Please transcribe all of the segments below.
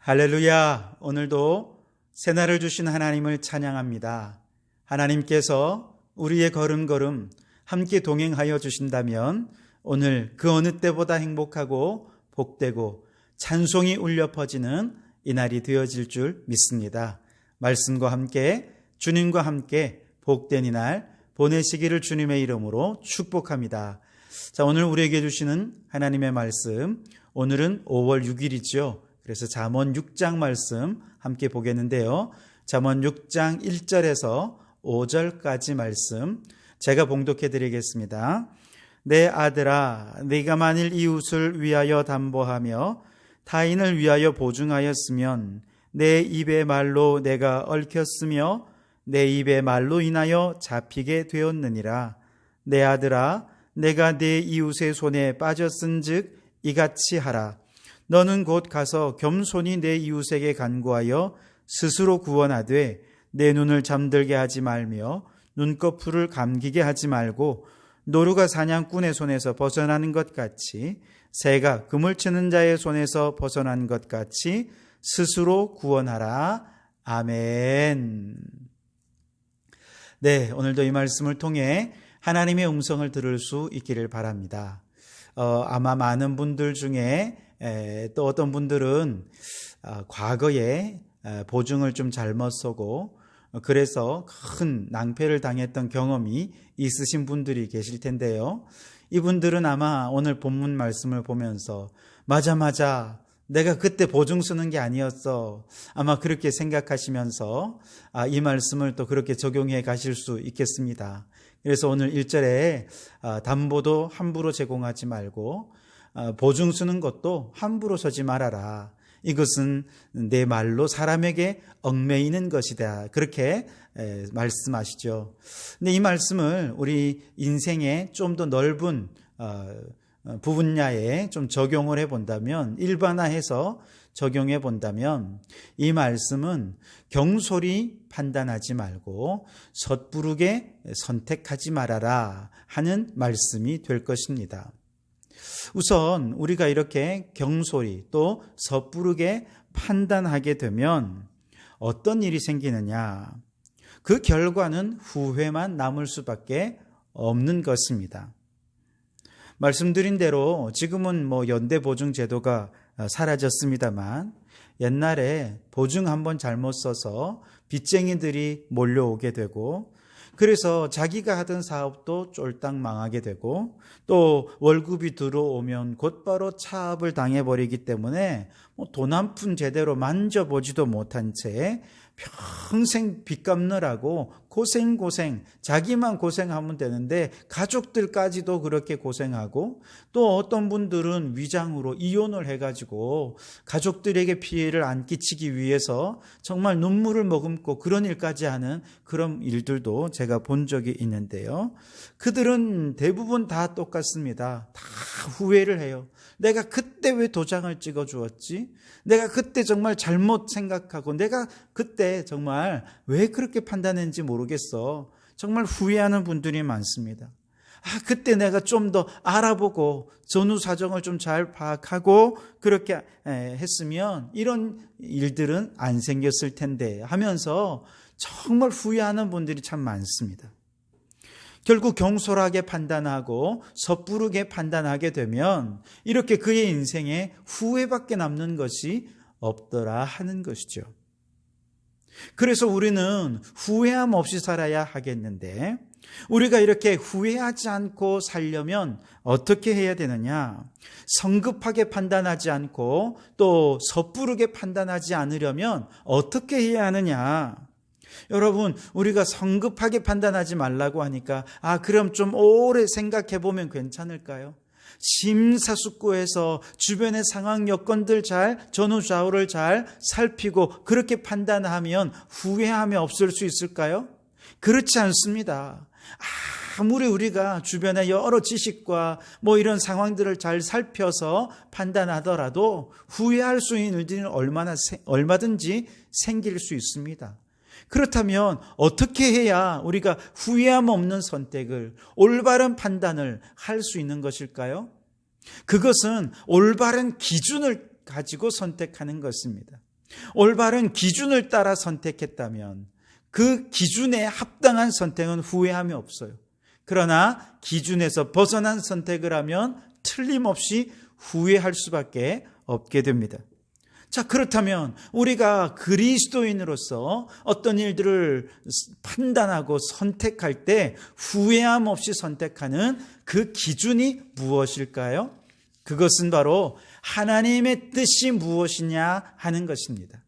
할렐루야! 오늘도 새날을 주신 하나님을 찬양합니다. 하나님께서 우리의 걸음걸음 함께 동행하여 주신다면 오늘 그 어느 때보다 행복하고 복되고 찬송이 울려 퍼지는 이날이 되어질 줄 믿습니다. 말씀과 함께 주님과 함께 복된 이날 보내시기를 주님의 이름으로 축복합니다. 자, 오늘 우리에게 주시는 하나님의 말씀, 오늘은 5월 6일이죠. 그래서 잠언 6장 말씀 함께 보겠는데요. 잠언 6장 1절에서 5절까지 말씀 제가 봉독해 드리겠습니다. 내 아들아, 네가 만일 이웃을 위하여 담보하며 타인을 위하여 보증하였으면 내 입의 말로 내가 얽혔으며 내 입의 말로 인하여 잡히게 되었느니라. 내 아들아, 내가 내 이웃의 손에 빠졌은즉 이같이 하라. 너는 곧 가서 겸손히 내 이웃에게 간구하여 스스로 구원하되 내 눈을 잠들게 하지 말며 눈꺼풀을 감기게 하지 말고 노루가 사냥꾼의 손에서 벗어나는 것 같이 새가 그물 치는 자의 손에서 벗어난 것 같이 스스로 구원하라. 아멘. 네, 오늘도 이 말씀을 통해 하나님의 음성을 들을 수 있기를 바랍니다. 아마 많은 분들 중에 또 어떤 분들은 과거에 보증을 좀 잘못 서고 그래서 큰 낭패를 당했던 경험이 있으신 분들이 계실 텐데요. 이분들은 아마 오늘 본문 말씀을 보면서 맞아 내가 그때 보증 쓰는 게 아니었어, 아마 그렇게 생각하시면서 이 말씀을 또 그렇게 적용해 가실 수 있겠습니다. 그래서 오늘 1절에 담보도 함부로 제공하지 말고 보증 쓰는 것도 함부로 서지 말아라. 이것은 내 말로 사람에게 얽매이는 것이다. 그렇게 말씀하시죠. 근데 이 말씀을 우리 인생의 좀 더 넓은 분야에 좀 적용을 해본다면, 일반화해서 적용해 본다면 이 말씀은 경솔히 판단하지 말고 섣부르게 선택하지 말아라 하는 말씀이 될 것입니다. 우선 우리가 이렇게 경솔히 또 섣부르게 판단하게 되면 어떤 일이 생기느냐? 그 결과는 후회만 남을 수밖에 없는 것입니다. 말씀드린 대로 지금은 연대보증 제도가 사라졌습니다만 옛날에 보증 한번 잘못 써서 빚쟁이들이 몰려오게 되고, 그래서 자기가 하던 사업도 쫄딱 망하게 되고, 또 월급이 들어오면 곧바로 차압을 당해버리기 때문에 돈 한 푼 제대로 만져보지도 못한 채 평생 빚 갚느라고 고생 자기만 고생하면 되는데 가족들까지도 그렇게 고생하고, 또 어떤 분들은 위장으로 이혼을 해가지고 가족들에게 피해를 안 끼치기 위해서 정말 눈물을 머금고 그런 일까지 하는 그런 일들도 제가 본 적이 있는데요. 그들은 대부분 다 똑같습니다. 다 후회를 해요. 내가 그때 왜 도장을 찍어 주었지? 내가 그때 정말 잘못 생각하고 내가 그때 정말 왜 그렇게 판단했는지 모르겠어. 정말 후회하는 분들이 많습니다. 그때 내가 좀 더 알아보고 전후 사정을 좀 잘 파악하고 그렇게 했으면 이런 일들은 안 생겼을 텐데 하면서 정말 후회하는 분들이 참 많습니다. 결국 경솔하게 판단하고 섣부르게 판단하게 되면 이렇게 그의 인생에 후회밖에 남는 것이 없더라 하는 것이죠. 그래서 우리는 후회함 없이 살아야 하겠는데, 우리가 이렇게 후회하지 않고 살려면 어떻게 해야 되느냐? 성급하게 판단하지 않고 또 섣부르게 판단하지 않으려면 어떻게 해야 하느냐? 여러분, 우리가 성급하게 판단하지 말라고 하니까 그럼 좀 오래 생각해 보면 괜찮을까요? 심사숙고해서 주변의 상황 여건들 잘 전후좌우를 잘 살피고 그렇게 판단하면 후회함이 없을 수 있을까요? 그렇지 않습니다. 아무리 우리가 주변의 여러 지식과 이런 상황들을 잘 살펴서 판단하더라도 후회할 수 있는 일들이 얼마든지 생길 수 있습니다. 그렇다면 어떻게 해야 우리가 후회함 없는 선택을, 올바른 판단을 할 수 있는 것일까요? 그것은 올바른 기준을 가지고 선택하는 것입니다. 올바른 기준을 따라 선택했다면 그 기준에 합당한 선택은 후회함이 없어요. 그러나 기준에서 벗어난 선택을 하면 틀림없이 후회할 수밖에 없게 됩니다. 자, 그렇다면 우리가 그리스도인으로서 어떤 일들을 판단하고 선택할 때 후회함 없이 선택하는 그 기준이 무엇일까요? 그것은 바로 하나님의 뜻이 무엇이냐 하는 것입니다.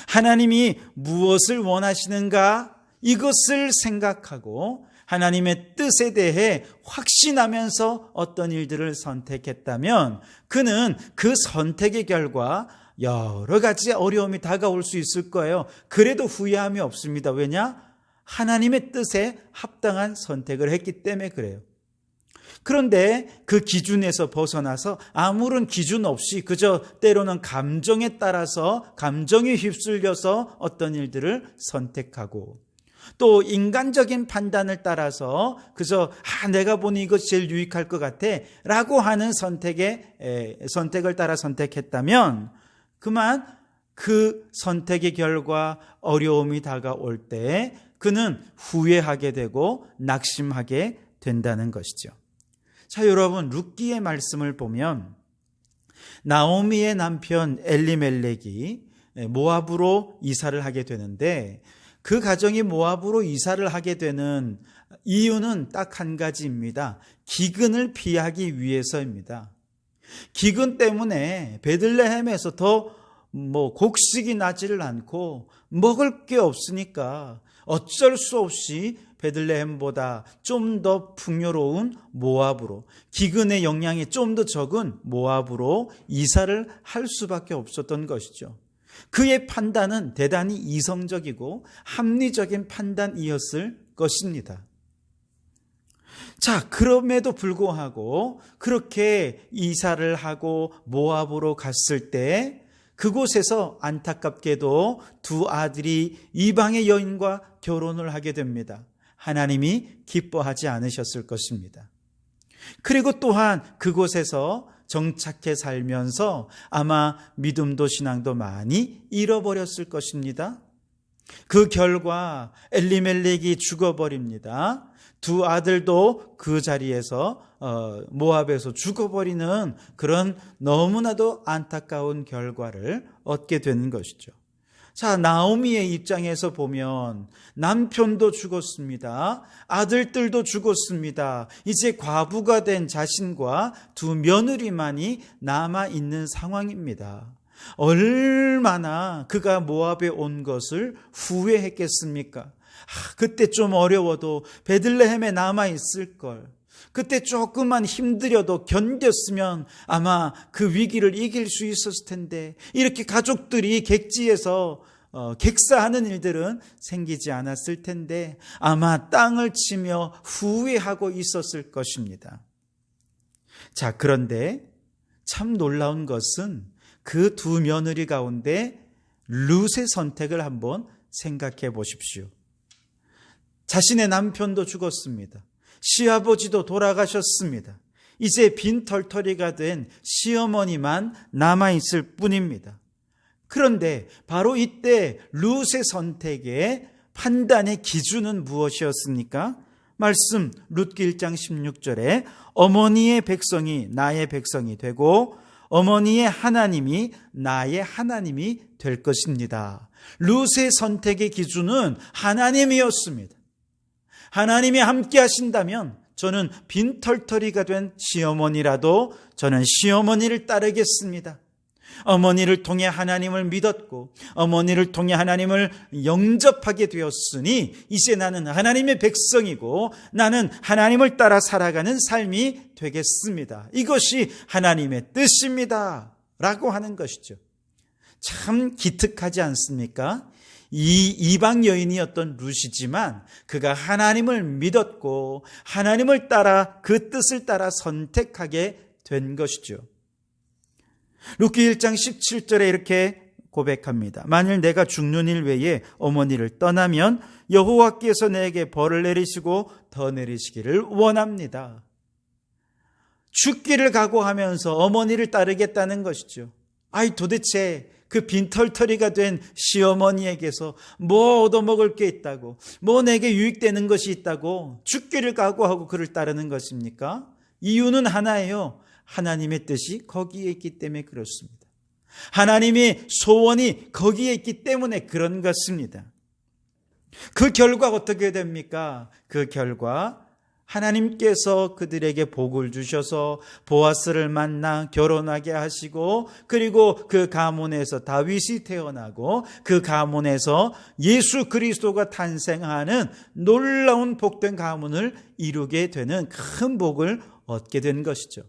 하나님이 무엇을 원하시는가 이것을 생각하고 하나님의 뜻에 대해 확신하면서 어떤 일들을 선택했다면 그는 그 선택의 결과 여러 가지 어려움이 다가올 수 있을 거예요. 그래도 후회함이 없습니다. 왜냐? 하나님의 뜻에 합당한 선택을 했기 때문에 그래요. 그런데 그 기준에서 벗어나서 아무런 기준 없이 그저 때로는 감정에 따라서 감정에 휩쓸려서 어떤 일들을 선택하고 또 인간적인 판단을 따라서 그저 내가 보니 이것이 제일 유익할 것 같아 라고 하는 선택을 따라 선택했다면 그만 그 선택의 결과 어려움이 다가올 때 그는 후회하게 되고 낙심하게 된다는 것이죠. 자, 여러분, 룻기의 말씀을 보면 나오미의 남편 엘리멜렉이 모압으로 이사를 하게 되는데 그 가정이 모압으로 이사를 하게 되는 이유는 딱 한 가지입니다. 기근을 피하기 위해서입니다. 기근 때문에 베들레헴에서 더 곡식이 나지를 않고 먹을 게 없으니까 어쩔 수 없이 베들레헴보다 좀 더 풍요로운 모압으로, 기근의 영향이 좀 더 적은 모압으로 이사를 할 수밖에 없었던 것이죠. 그의 판단은 대단히 이성적이고 합리적인 판단이었을 것입니다. 자, 그럼에도 불구하고 그렇게 이사를 하고 모압으로 갔을 때 그곳에서 안타깝게도 두 아들이 이방의 여인과 결혼을 하게 됩니다. 하나님이 기뻐하지 않으셨을 것입니다. 그리고 또한 그곳에서 정착해 살면서 아마 믿음도 신앙도 많이 잃어버렸을 것입니다. 그 결과 엘리멜렉이 죽어버립니다. 두 아들도 그 자리에서 모압에서 죽어버리는 그런 너무나도 안타까운 결과를 얻게 되는 것이죠. 자, 나오미의 입장에서 보면 남편도 죽었습니다. 아들들도 죽었습니다. 이제 과부가 된 자신과 두 며느리만이 남아있는 상황입니다. 얼마나 그가 모압에 온 것을 후회했겠습니까? 그때 좀 어려워도 베들레헴에 남아있을 걸. 그때 조금만 힘들여도 견뎠으면 아마 그 위기를 이길 수 있었을 텐데 이렇게 가족들이 객지에서 객사하는 일들은 생기지 않았을 텐데 아마 땅을 치며 후회하고 있었을 것입니다. 자, 그런데 참 놀라운 것은 그 두 며느리 가운데 룻의 선택을 한번 생각해 보십시오. 자신의 남편도 죽었습니다. 시아버지도 돌아가셨습니다. 이제 빈털터리가 된 시어머니만 남아있을 뿐입니다. 그런데 바로 이때 룻의 선택의 판단의 기준은 무엇이었습니까? 말씀 룻기 1장 16절에 어머니의 백성이 나의 백성이 되고 어머니의 하나님이 나의 하나님이 될 것입니다. 룻의 선택의 기준은 하나님이었습니다. 하나님이 함께 하신다면 저는 빈털터리가 된 시어머니라도 저는 시어머니를 따르겠습니다. 어머니를 통해 하나님을 믿었고 어머니를 통해 하나님을 영접하게 되었으니 이제 나는 하나님의 백성이고 나는 하나님을 따라 살아가는 삶이 되겠습니다. 이것이 하나님의 뜻입니다. 라고 하는 것이죠. 참 기특하지 않습니까? 이 이방 여인이었던 룻이지만 그가 하나님을 믿었고 하나님을 따라 그 뜻을 따라 선택하게 된 것이죠. 룻기 1장 17절에 이렇게 고백합니다. 만일 내가 죽는 일 외에 어머니를 떠나면 여호와께서 내게 벌을 내리시고 더 내리시기를 원합니다. 죽기를 각오하면서 어머니를 따르겠다는 것이죠. 도대체 그 빈털터리가 된 시어머니에게서 뭐 얻어먹을 게 있다고, 뭐 내게 유익되는 것이 있다고 죽기를 각오하고 그를 따르는 것입니까? 이유는 하나예요. 하나님의 뜻이 거기에 있기 때문에 그렇습니다. 하나님의 소원이 거기에 있기 때문에 그런 것입니다. 그 결과 어떻게 됩니까? 그 결과 하나님께서 그들에게 복을 주셔서 보아스를 만나 결혼하게 하시고, 그리고 그 가문에서 다윗이 태어나고 그 가문에서 예수 그리스도가 탄생하는 놀라운 복된 가문을 이루게 되는 큰 복을 얻게 된 것이죠.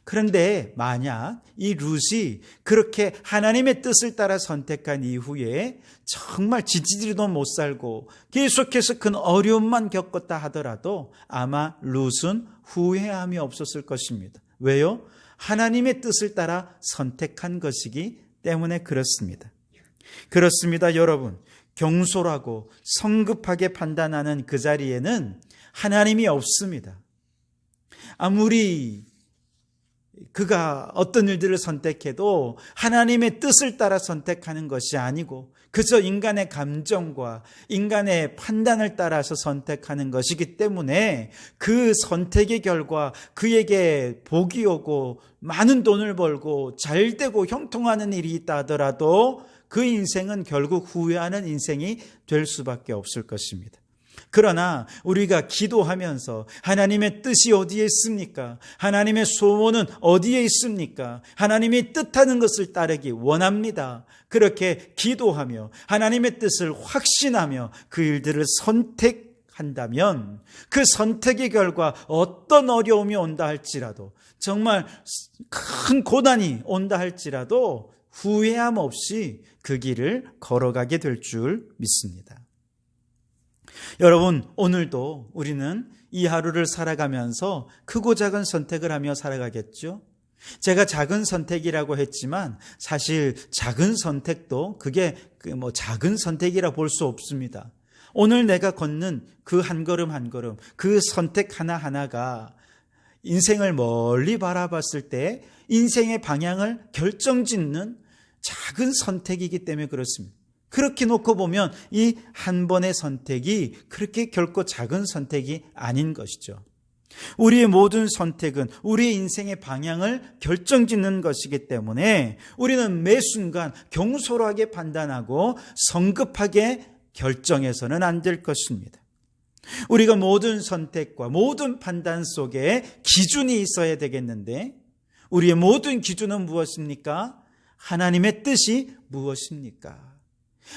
그런데 만약 이 룻이 그렇게 하나님의 뜻을 따라 선택한 이후에 정말 지지지도 못 살고 계속해서 큰 어려움만 겪었다 하더라도 아마 룻은 후회함이 없었을 것입니다. 왜요? 하나님의 뜻을 따라 선택한 것이기 때문에 그렇습니다. 그렇습니다, 여러분. 경솔하고 성급하게 판단하는 그 자리에는 하나님이 없습니다. 아무리 그가 어떤 일들을 선택해도 하나님의 뜻을 따라 선택하는 것이 아니고 그저 인간의 감정과 인간의 판단을 따라서 선택하는 것이기 때문에 그 선택의 결과 그에게 복이 오고 많은 돈을 벌고 잘되고 형통하는 일이 있다 하더라도 그 인생은 결국 후회하는 인생이 될 수밖에 없을 것입니다. 그러나 우리가 기도하면서 하나님의 뜻이 어디에 있습니까? 하나님의 소원은 어디에 있습니까? 하나님이 뜻하는 것을 따르기 원합니다. 그렇게 기도하며 하나님의 뜻을 확신하며 그 일들을 선택한다면 그 선택의 결과 어떤 어려움이 온다 할지라도, 정말 큰 고난이 온다 할지라도 후회함 없이 그 길을 걸어가게 될 줄 믿습니다. 여러분, 오늘도 우리는 이 하루를 살아가면서 크고 작은 선택을 하며 살아가겠죠? 제가 작은 선택이라고 했지만 사실 작은 선택도 그게 작은 선택이라 볼 수 없습니다. 오늘 내가 걷는 그 한 걸음 한 걸음, 그 선택 하나하나가 인생을 멀리 바라봤을 때 인생의 방향을 결정짓는 작은 선택이기 때문에 그렇습니다. 그렇게 놓고 보면 이 한 번의 선택이 그렇게 결코 작은 선택이 아닌 것이죠. 우리의 모든 선택은 우리의 인생의 방향을 결정짓는 것이기 때문에 우리는 매 순간 경솔하게 판단하고 성급하게 결정해서는 안 될 것입니다. 우리가 모든 선택과 모든 판단 속에 기준이 있어야 되겠는데 우리의 모든 기준은 무엇입니까? 하나님의 뜻이 무엇입니까?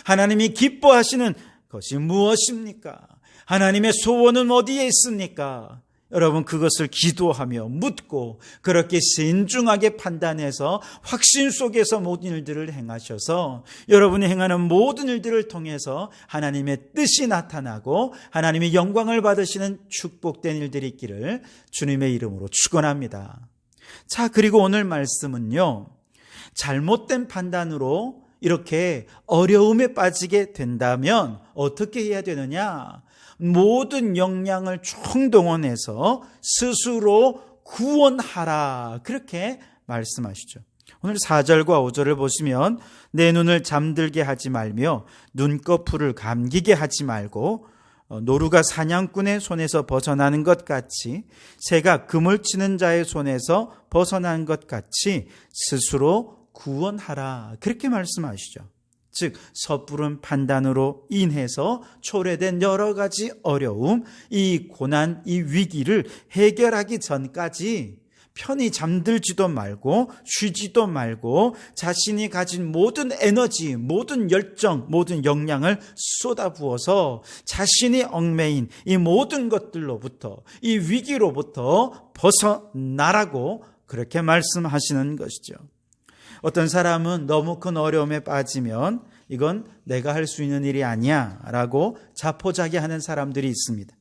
하나님이 기뻐하시는 것이 무엇입니까? 하나님의 소원은 어디에 있습니까? 여러분, 그것을 기도하며 묻고 그렇게 신중하게 판단해서 확신 속에서 모든 일들을 행하셔서 여러분이 행하는 모든 일들을 통해서 하나님의 뜻이 나타나고 하나님의 영광을 받으시는 축복된 일들이 있기를 주님의 이름으로 축원합니다. 자, 그리고 오늘 말씀은요, 잘못된 판단으로 이렇게 어려움에 빠지게 된다면 어떻게 해야 되느냐? 모든 역량을 총동원해서 스스로 구원하라, 그렇게 말씀하시죠. 오늘 4절과 5절을 보시면 내 눈을 잠들게 하지 말며 눈꺼풀을 감기게 하지 말고 노루가 사냥꾼의 손에서 벗어나는 것 같이 새가 그물 치는 자의 손에서 벗어난 것 같이 스스로 구원하라, 그렇게 말씀하시죠. 즉 섣부른 판단으로 인해서 초래된 여러 가지 어려움, 이 고난, 이 위기를 해결하기 전까지 편히 잠들지도 말고 쉬지도 말고 자신이 가진 모든 에너지, 모든 열정, 모든 역량을 쏟아부어서 자신이 얽매인 이 모든 것들로부터, 이 위기로부터 벗어나라고 그렇게 말씀하시는 것이죠. 어떤 사람은 너무 큰 어려움에 빠지면 이건 내가 할 수 있는 일이 아니야 라고 자포자기하는 사람들이 있습니다.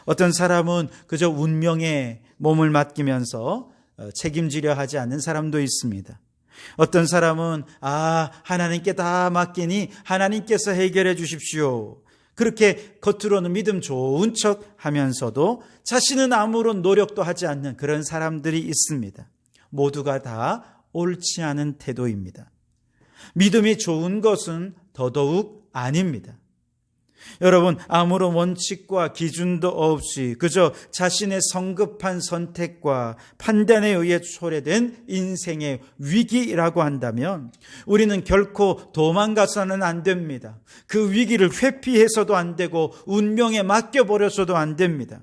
어떤 사람은 그저 운명에 몸을 맡기면서 책임지려 하지 않는 사람도 있습니다. 어떤 사람은 하나님께 다 맡기니 하나님께서 해결해 주십시오, 그렇게 겉으로는 믿음 좋은 척 하면서도 자신은 아무런 노력도 하지 않는 그런 사람들이 있습니다. 모두가 다 옳지 않은 태도입니다. 믿음이 좋은 것은 더더욱 아닙니다. 여러분, 아무런 원칙과 기준도 없이 그저 자신의 성급한 선택과 판단에 의해 초래된 인생의 위기라고 한다면 우리는 결코 도망가서는 안 됩니다. 그 위기를 회피해서도 안 되고 운명에 맡겨버려서도 안 됩니다.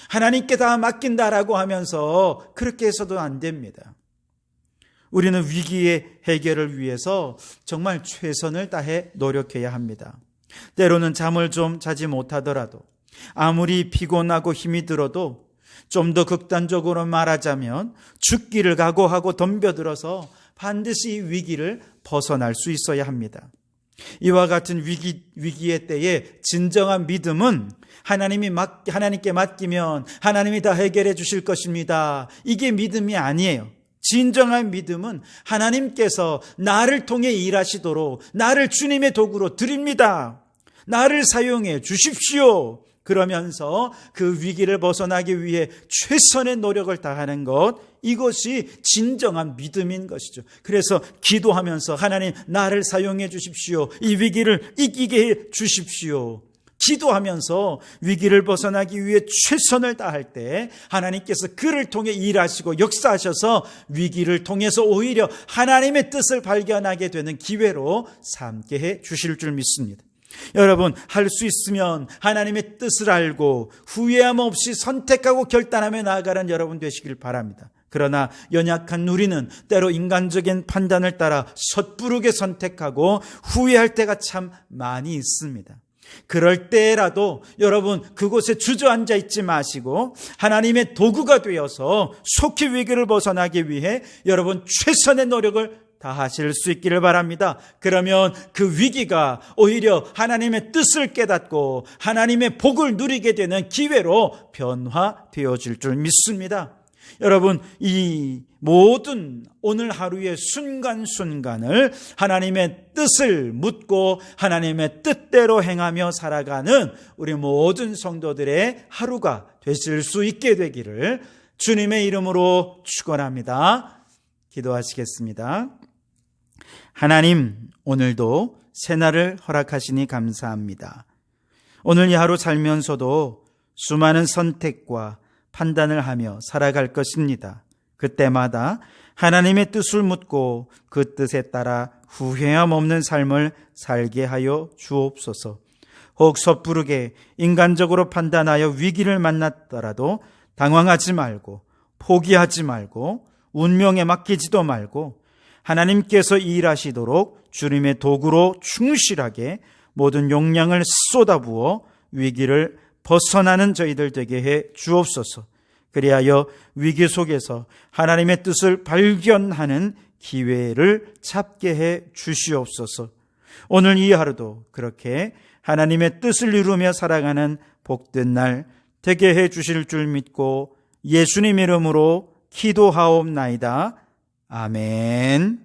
하나님께 다 맡긴다라고 하면서 그렇게 해서도 안 됩니다. 우리는 위기의 해결을 위해서 정말 최선을 다해 노력해야 합니다. 때로는 잠을 좀 자지 못하더라도, 아무리 피곤하고 힘이 들어도, 좀 더 극단적으로 말하자면 죽기를 각오하고 덤벼들어서 반드시 이 위기를 벗어날 수 있어야 합니다. 이와 같은 위기의 때에 진정한 믿음은 하나님께 맡기면 하나님이 다 해결해 주실 것입니다. 이게 믿음이 아니에요. 진정한 믿음은 하나님께서 나를 통해 일하시도록 나를 주님의 도구로 드립니다. 나를 사용해 주십시오. 그러면서 그 위기를 벗어나기 위해 최선의 노력을 다하는 것, 이것이 진정한 믿음인 것이죠. 그래서 기도하면서 하나님 나를 사용해 주십시오. 이 위기를 이기게 해 주십시오. 기도하면서 위기를 벗어나기 위해 최선을 다할 때 하나님께서 그를 통해 일하시고 역사하셔서 위기를 통해서 오히려 하나님의 뜻을 발견하게 되는 기회로 삼게 해 주실 줄 믿습니다. 여러분, 할 수 있으면 하나님의 뜻을 알고 후회함 없이 선택하고 결단하며 나아가는 여러분 되시길 바랍니다. 그러나 연약한 우리는 때로 인간적인 판단을 따라 섣부르게 선택하고 후회할 때가 참 많이 있습니다. 그럴 때라도 여러분 그곳에 주저앉아 있지 마시고 하나님의 도구가 되어서 속히 위기를 벗어나기 위해 여러분 최선의 노력을 다하실 수 있기를 바랍니다. 그러면 그 위기가 오히려 하나님의 뜻을 깨닫고 하나님의 복을 누리게 되는 기회로 변화되어질 줄 믿습니다. 여러분, 이 모든 오늘 하루의 순간순간을 하나님의 뜻을 묻고 하나님의 뜻대로 행하며 살아가는 우리 모든 성도들의 하루가 되실 수 있게 되기를 주님의 이름으로 축원합니다. 기도하시겠습니다. 하나님, 오늘도 새날을 허락하시니 감사합니다. 오늘 이 하루 살면서도 수많은 선택과 판단을 하며 살아갈 것입니다. 그때마다 하나님의 뜻을 묻고 그 뜻에 따라 후회함 없는 삶을 살게 하여 주옵소서. 혹 섣부르게 인간적으로 판단하여 위기를 만났더라도 당황하지 말고 포기하지 말고 운명에 맡기지도 말고 하나님께서 일하시도록 주님의 도구로 충실하게 모든 용량을 쏟아부어 위기를 벗어나는 저희들 되게 해 주옵소서. 그리하여 위기 속에서 하나님의 뜻을 발견하는 기회를 잡게 해 주시옵소서. 오늘 이 하루도 그렇게 하나님의 뜻을 이루며 살아가는 복된 날 되게 해 주실 줄 믿고 예수님 이름으로 기도하옵나이다. 아멘.